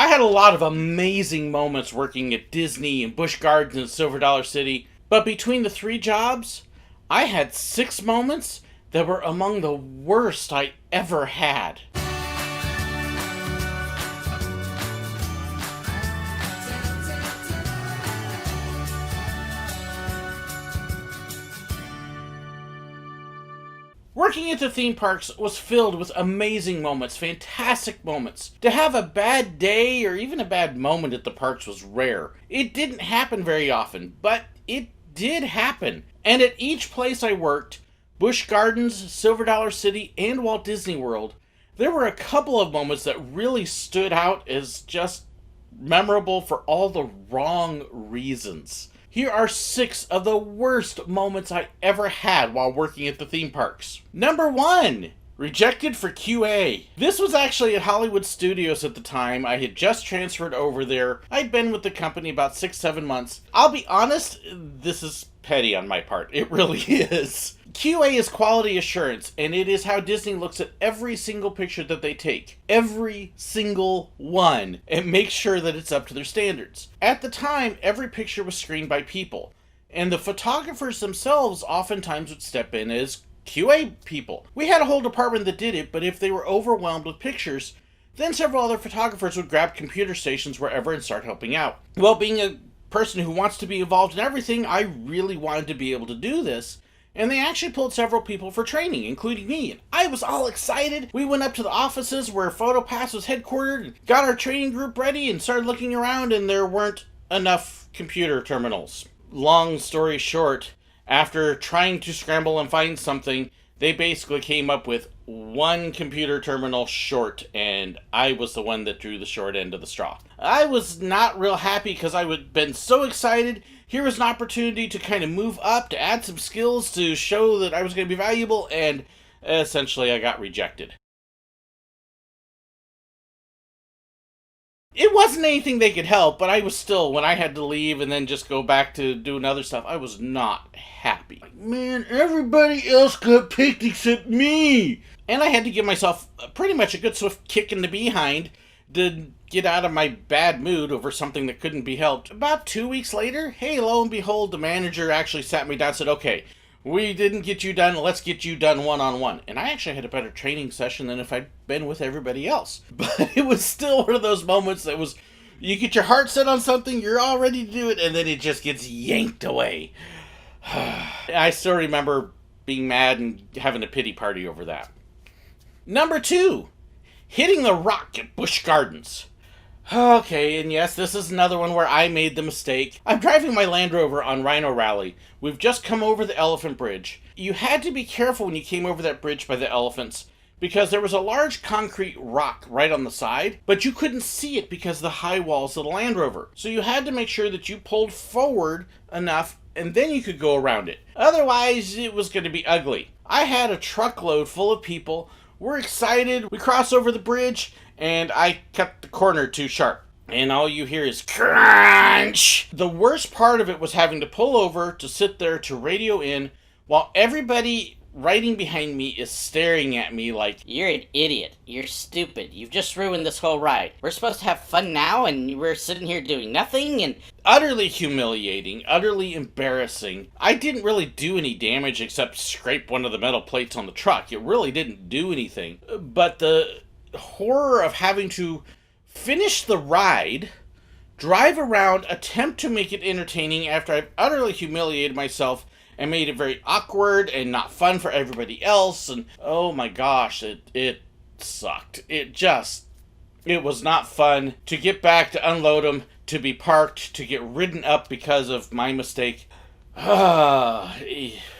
I had a lot of amazing moments working at Disney and Busch Gardens and Silver Dollar City, but between the 3 jobs, I had 6 moments that were among the worst I ever had. Working at the theme parks was filled with amazing moments, fantastic moments. To have a bad day or even a bad moment at the parks was rare. It didn't happen very often, but it did happen. And at each place I worked, Busch Gardens, Silver Dollar City, and Walt Disney World, there were a couple of moments that really stood out as just memorable for all the wrong reasons. Here are 6 of the worst moments I ever had while working at the theme parks. Number 1, rejected for QA. This was actually at Hollywood Studios at the time. I had just transferred over there. I'd been with the company about 6-7 months. I'll be honest, this is petty on my part. It really is. QA is quality assurance, and it is how Disney looks at every single picture that they take. Every single one. And makes sure that it's up to their standards. At the time, every picture was screened by people. And the photographers themselves oftentimes would step in as QA people. We had a whole department that did it, but if they were overwhelmed with pictures, then several other photographers would grab computer stations wherever and start helping out. Well, being a person who wants to be involved in everything, I really wanted to be able to do this. And they actually pulled several people for training, including me. And I was all excited. We went up to the offices where PhotoPass was headquartered, and got our training group ready, and started looking around, and there weren't enough computer terminals. Long story short, after trying to scramble and find something, they basically came up with 1 computer terminal short, and I was the one that drew the short end of the straw. I was not real happy because I had been so excited. Here was an opportunity to kind of move up, to add some skills, to show that I was going to be valuable, and essentially I got rejected. It wasn't anything they could help, but I was still, when I had to leave and then just go back to doing other stuff, I was not happy. Like, man, everybody else got picked except me! And I had to give myself pretty much a good swift kick in the behind to get out of my bad mood over something that couldn't be helped. About 2 weeks later, hey, lo and behold, the manager actually sat me down and said, okay, we didn't get you done, let's get you done one-on-one. And I actually had a better training session than if I'd been with everybody else. But it was still one of those moments that was, you get your heart set on something, you're all ready to do it, and then it just gets yanked away. I still remember being mad and having a pity party over that. Number 2, hitting the rock at Busch Gardens. Okay, and yes, this is another one where I made the mistake. I'm driving my Land Rover on Rhino Rally. We've just come over the Elephant Bridge. You had to be careful when you came over that bridge by the elephants, because there was a large concrete rock right on the side, but you couldn't see it because of the high walls of the Land Rover. So you had to make sure that you pulled forward enough, and then you could go around it. Otherwise, it was going to be ugly. I had a truckload full of people. We're excited. We cross over the bridge, and I cut the corner too sharp. And all you hear is crunch! The worst part of it was having to pull over to sit there to radio in while everybody riding behind me is staring at me like, "You're an idiot. You're stupid. You've just ruined this whole ride. We're supposed to have fun now, and we're sitting here doing nothing," and utterly humiliating, utterly embarrassing. I didn't really do any damage except scrape one of the metal plates on the truck. It really didn't do anything. But the horror of having to finish the ride, drive around, attempt to make it entertaining after I've utterly humiliated myself and made it very awkward and not fun for everybody else, and oh my gosh, it sucked. It was not fun to get back, to unload them, to be parked, to get ridden up because of my mistake.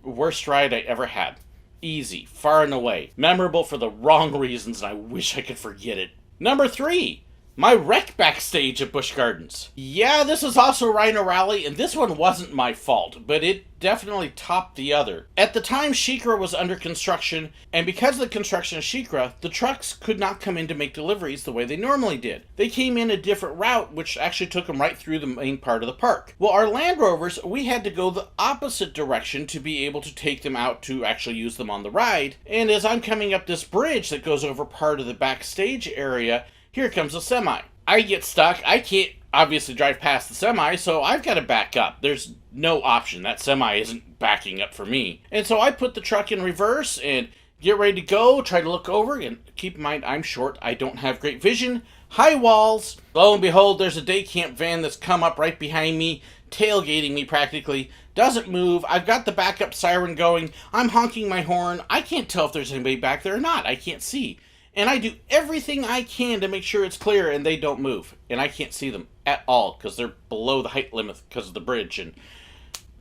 Worst ride I ever had. Easy, far and away. Memorable for the wrong reasons, and I wish I could forget it. Number 3, my wreck backstage at Busch Gardens. Yeah, this is also Rhino Rally, and this one wasn't my fault, but it definitely topped the other. At the time, SheiKra was under construction, and because of the construction of SheiKra, the trucks could not come in to make deliveries the way they normally did. They came in a different route, which actually took them right through the main part of the park. Well, our Land Rovers, we had to go the opposite direction to be able to take them out to actually use them on the ride, and as I'm coming up this bridge that goes over part of the backstage area, here comes a semi. I get stuck. I can't obviously drive past the semi, so I've got to back up. There's no option. That semi isn't backing up for me. And so I put the truck in reverse and get ready to go, try to look over, and keep in mind I'm short. I don't have great vision. High walls. Lo and behold, there's a day camp van that's come up right behind me, tailgating me practically. Doesn't move. I've got the backup siren going. I'm honking my horn. I can't tell if there's anybody back there or not. I can't see. And I do everything I can to make sure it's clear and they don't move. And I can't see them at all because they're below the height limit because of the bridge. And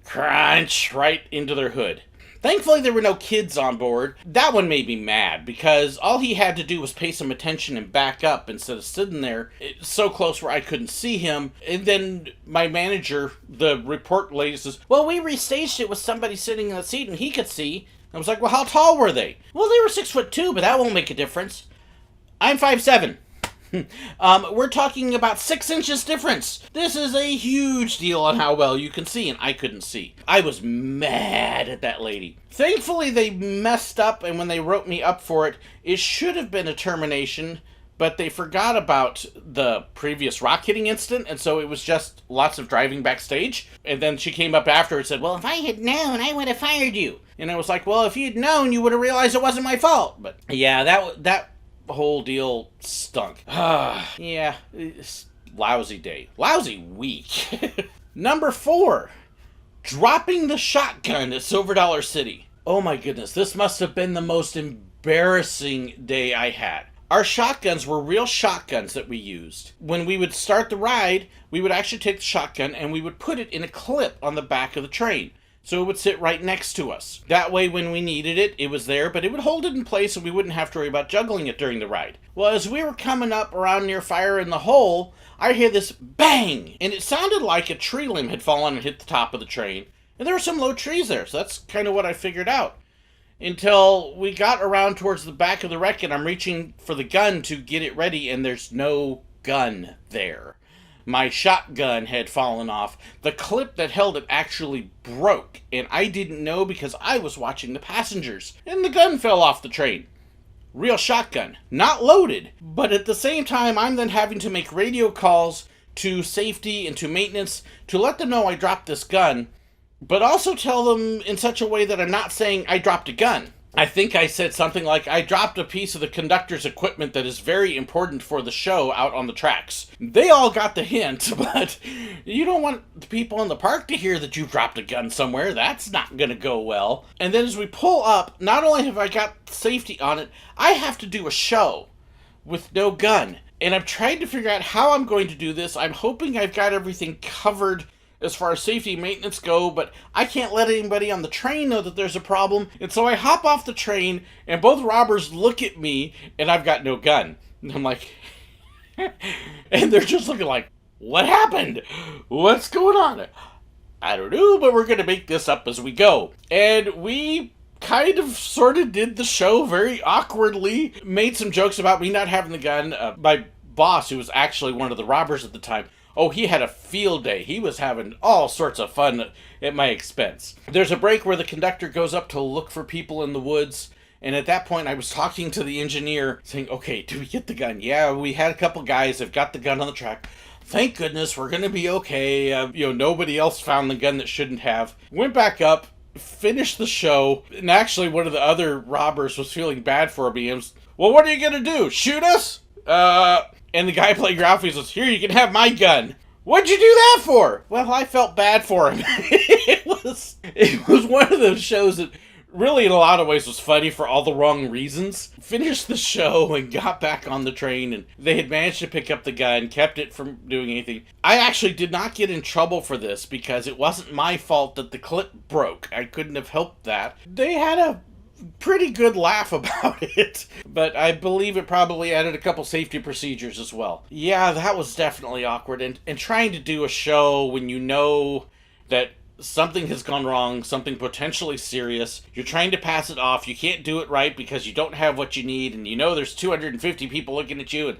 crunch right into their hood. Thankfully, there were no kids on board. That one made me mad because all he had to do was pay some attention and back up instead of sitting there so close where I couldn't see him. And then my manager, the report lady, says, "Well, we restaged it with somebody sitting in the seat and he could see." I was like, "Well, how tall were they?" "Well, they were 6'2", but that won't make a difference." "I'm 5'7". We're talking about 6 inches difference. This is a huge deal on how well you can see, and I couldn't see. I was mad at that lady. Thankfully, they messed up, and when they wrote me up for it, it should have been a termination, but they forgot about the previous rock hitting incident, and so it was just lots of driving backstage. And then she came up after and said, "Well, if I had known, I would have fired you." And I was like, "Well, if you'd known, you would have realized it wasn't my fault." But yeah, that whole deal stunk. Yeah, lousy day. Lousy week. Number 4, dropping the shotgun at Silver Dollar City. Oh my goodness, this must have been the most embarrassing day I had. Our shotguns were real shotguns that we used. When we would start the ride, we would actually take the shotgun and we would put it in a clip on the back of the train. So it would sit right next to us. That way when we needed it, it was there, but it would hold it in place and we wouldn't have to worry about juggling it during the ride. Well, as we were coming up around near Fire in the Hole, I hear this bang! And it sounded like a tree limb had fallen and hit the top of the train. And there were some low trees there, so that's kind of what I figured out. Until we got around towards the back of the wreck and I'm reaching for the gun to get it ready and there's no gun there. My shotgun had fallen off. The clip that held it actually broke, and I didn't know because I was watching the passengers, and the gun fell off the train. Real shotgun, not loaded, but at the same time I'm then having to make radio calls to safety and to maintenance to let them know I dropped this gun, but also tell them in such a way that I'm not saying I dropped a gun. I think I said something like, "I dropped a piece of the conductor's equipment that is very important for the show out on the tracks." They all got the hint, but you don't want the people in the park to hear that you dropped a gun somewhere. That's not going to go well. And then as we pull up, not only have I got safety on it, I have to do a show with no gun. And I'm trying to figure out how I'm going to do this. I'm hoping I've got everything covered as far as safety and maintenance go, but I can't let anybody on the train know that there's a problem. And so I hop off the train, and both robbers look at me, and I've got no gun. And I'm like, and they're just looking like, "What happened? What's going on?" "I don't know, but we're going to make this up as we go." And we kind of sort of did the show very awkwardly, made some jokes about me not having the gun. My boss, who was actually one of the robbers at the time, oh, he had a field day. He was having all sorts of fun at my expense. There's a break where the conductor goes up to look for people in the woods. And at that point, I was talking to the engineer saying, "Okay, do we get the gun?" "Yeah, we had a couple guys have got the gun on the track. Thank goodness, we're going to be okay. Nobody else found the gun that shouldn't have." Went back up, finished the show. And actually, one of the other robbers was feeling bad for me. And was, "Well, what are you going to do? Shoot us?" And the guy playing Ralphie says, "Here, you can have my gun." "What'd you do that for?" Well, I felt bad for him. It was one of those shows that really in a lot of ways was funny for all the wrong reasons. Finished the show and got back on the train, and they had managed to pick up the gun, kept it from doing anything. I actually did not get in trouble for this because it wasn't my fault that the clip broke. I couldn't have helped that. They had a pretty good laugh about it, but I believe it probably added a couple safety procedures as well. Yeah, that was definitely awkward, and trying to do a show when you know that something has gone wrong, something potentially serious, you're trying to pass it off, you can't do it right because you don't have what you need, and you know there's 250 people looking at you, and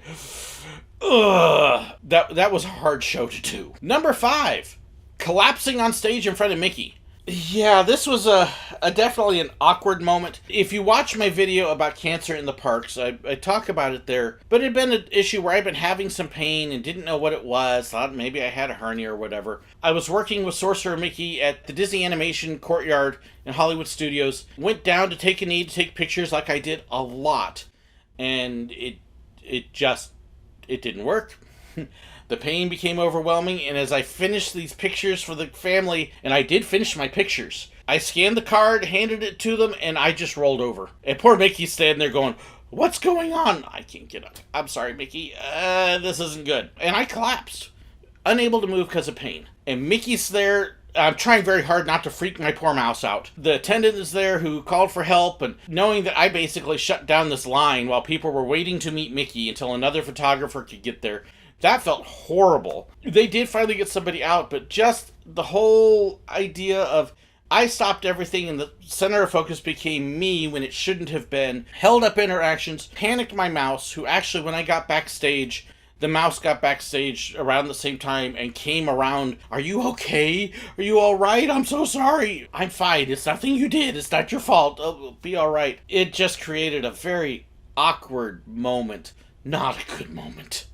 that was a hard show to do. Number 5, collapsing on stage in front of Mickey. Yeah, this was a definitely an awkward moment. If you watch my video about cancer in the parks, I talk about it there. But it had been an issue where I'd been having some pain and didn't know what it was. Thought maybe I had a hernia or whatever. I was working with Sorcerer Mickey at the Disney Animation Courtyard in Hollywood Studios. Went down to take a knee to take pictures like I did a lot. And it didn't work. The pain became overwhelming, and as I finished these pictures for the family, and I did finish my pictures, I scanned the card, handed it to them, and I just rolled over. And poor Mickey's standing there going, "What's going on?" I can't get up. "I'm sorry, Mickey. This isn't good." And I collapsed, unable to move because of pain. And Mickey's there. I'm trying very hard not to freak my poor mouse out. The attendant is there who called for help, and knowing that I basically shut down this line while people were waiting to meet Mickey until another photographer could get there, that felt horrible. They did finally get somebody out, but just the whole idea of I stopped everything and the center of focus became me when it shouldn't have been. Held up interactions, panicked my mouse, who actually, when I got backstage, the mouse got backstage around the same time and came around. "Are you okay? Are you alright? I'm so sorry." "I'm fine. It's nothing you did. It's not your fault. It'll be alright." It just created a very awkward moment. Not a good moment.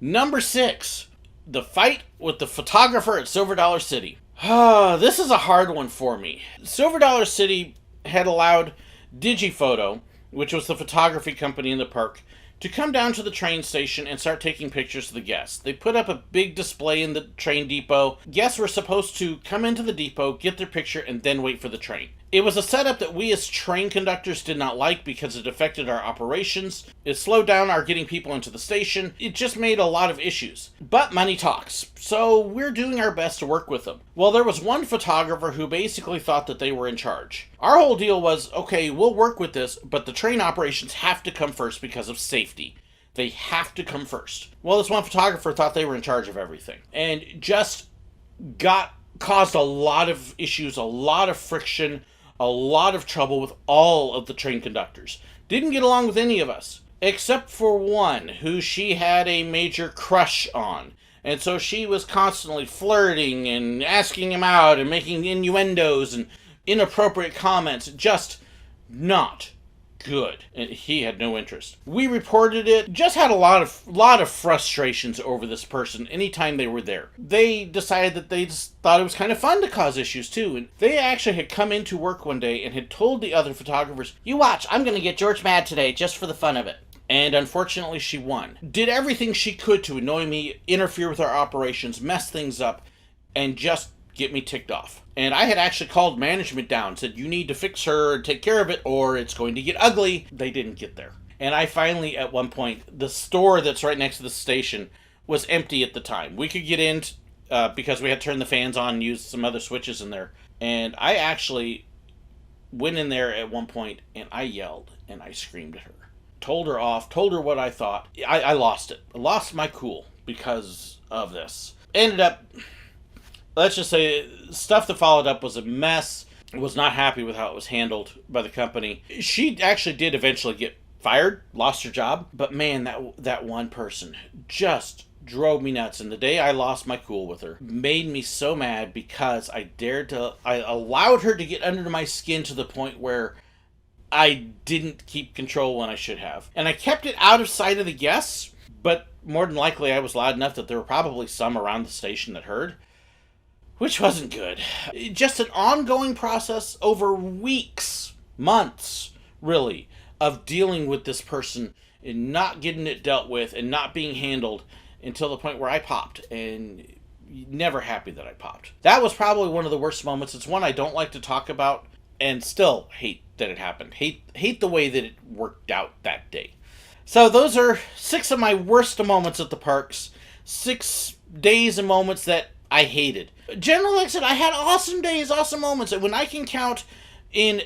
Number 6, the fight with the photographer at Silver Dollar City. This is a hard one for me. Silver Dollar City had allowed Digiphoto, which was the photography company in the park, to come down to the train station and start taking pictures of the guests. They put up a big display in the train depot. Guests were supposed to come into the depot, get their picture, and then wait for the train. It was a setup that we as train conductors did not like because it affected our operations. It slowed down our getting people into the station. It just made a lot of issues. But money talks, so we're doing our best to work with them. Well, there was one photographer who basically thought that they were in charge. Our whole deal was, okay, we'll work with this, but the train operations have to come first because of safety. They have to come first. Well, this one photographer thought they were in charge of everything and just caused a lot of issues, a lot of friction, a lot of trouble with all of the train conductors. Didn't get along with any of us, except for one who she had a major crush on. And so she was constantly flirting and asking him out and making innuendos and inappropriate comments. Just not good. And he had no interest. We reported it. Just had a lot of frustrations over this person anytime they were there. They decided that they just thought it was kind of fun to cause issues too. And they actually had come into work one day and had told the other photographers, "You watch, I'm going to get George mad today just for the fun of it." And unfortunately she won. Did everything she could to annoy me, interfere with our operations, mess things up, and just get me ticked off. And I had actually called management down, said, "You need to fix her and take care of it or it's going to get ugly." They didn't get there. And I finally, at one point, the store that's right next to the station was empty at the time. We could get in because we had turned the fans on and used some other switches in there. And I actually went in there at one point and I yelled and I screamed at her. Told her off, told her what I thought. I lost it. I lost my cool because of this. Ended up, let's just say, stuff that followed up was a mess. Was not happy with how it was handled by the company. She actually did eventually get fired, lost her job. But man, that one person just drove me nuts. And the day I lost my cool with her made me so mad because I allowed her to get under my skin to the point where I didn't keep control when I should have. And I kept it out of sight of the guests, but more than likely I was loud enough that there were probably some around the station that heard, which wasn't good. Just an ongoing process over weeks, months, really, of dealing with this person and not getting it dealt with and not being handled until the point where I popped, and never happy that I popped. That was probably one of the worst moments. It's one I don't like to talk about and still hate that it happened. Hate the way that it worked out that day. So those are 6 of my worst moments at the parks. 6 days and moments that I hated. Generally, like I said, I had awesome days, awesome moments. And when I can count in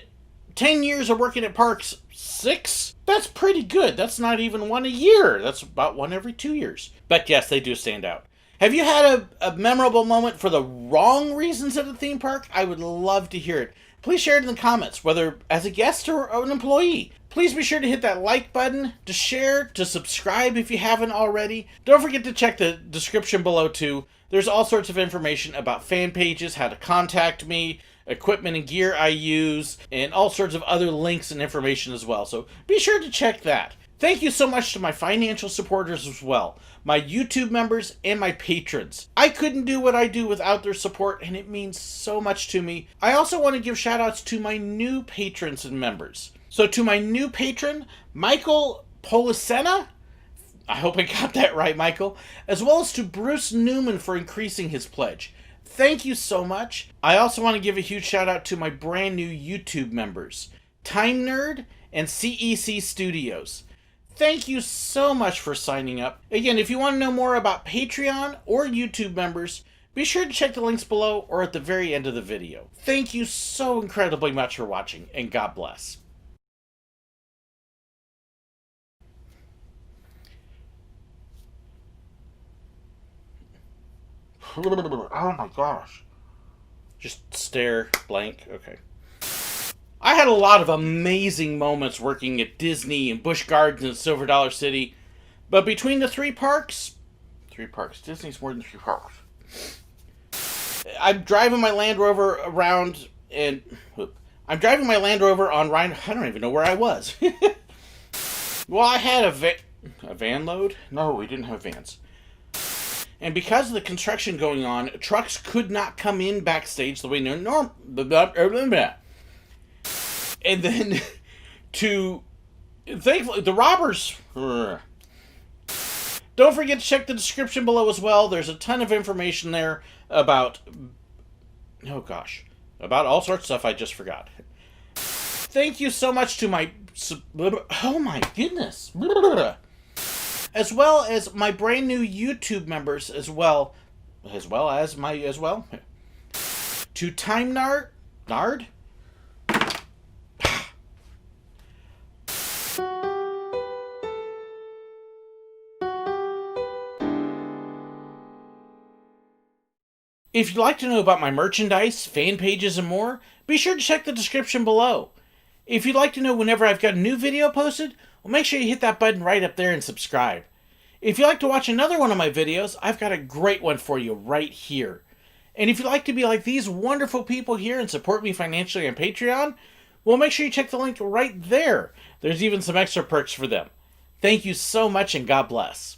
10 years of working at parks, 6, that's pretty good. That's not even one a year. That's about one every 2 years. But yes, they do stand out. Have you had a memorable moment for the wrong reasons at a theme park? I would love to hear it. Please share it in the comments, whether as a guest or an employee. Please be sure to hit that like button, to share, to subscribe if you haven't already. Don't forget to check the description below too. There's all sorts of information about fan pages, how to contact me, equipment and gear I use, and all sorts of other links and information as well. So be sure to check that. Thank you so much to my financial supporters as well, my YouTube members and my patrons. I couldn't do what I do without their support, and it means so much to me. I also want to give shout outs to my new patrons and members. So to my new patron, Michael Polisena, I hope I got that right, Michael, as well as to Bruce Newman for increasing his pledge. Thank you so much. I also want to give a huge shout out to my brand new YouTube members, Time Nerd and CEC Studios. Thank you so much for signing up. Again, if you want to know more about Patreon or YouTube members, be sure to check the links below or at the very end of the video. Thank you so incredibly much for watching, and God bless. Oh my gosh. Just stare, blank, okay. I had a lot of amazing moments working at Disney and Busch Gardens and Silver Dollar City, but between the three parks, Disney's more than 3 parks. I'm driving my Land Rover around, and I'm driving my Land Rover on Rhino. I don't even know where I was. Well, I had a van load? No, we didn't have vans. And because of the construction going on, trucks could not come in backstage the way normal. And then thankfully, the robbers. Don't forget to check the description below as well. There's a ton of information there about, about all sorts of stuff I just forgot. Thank you so much to my, oh my goodness. As well as my brand new YouTube members as well. To Time Nard? If you'd like to know about my merchandise, fan pages, and more, be sure to check the description below. If you'd like to know whenever I've got a new video posted, well, make sure you hit that button right up there and subscribe. If you'd like to watch another one of my videos, I've got a great one for you right here. And if you'd like to be like these wonderful people here and support me financially on Patreon, well, make sure you check the link right there. There's even some extra perks for them. Thank you so much, and God bless.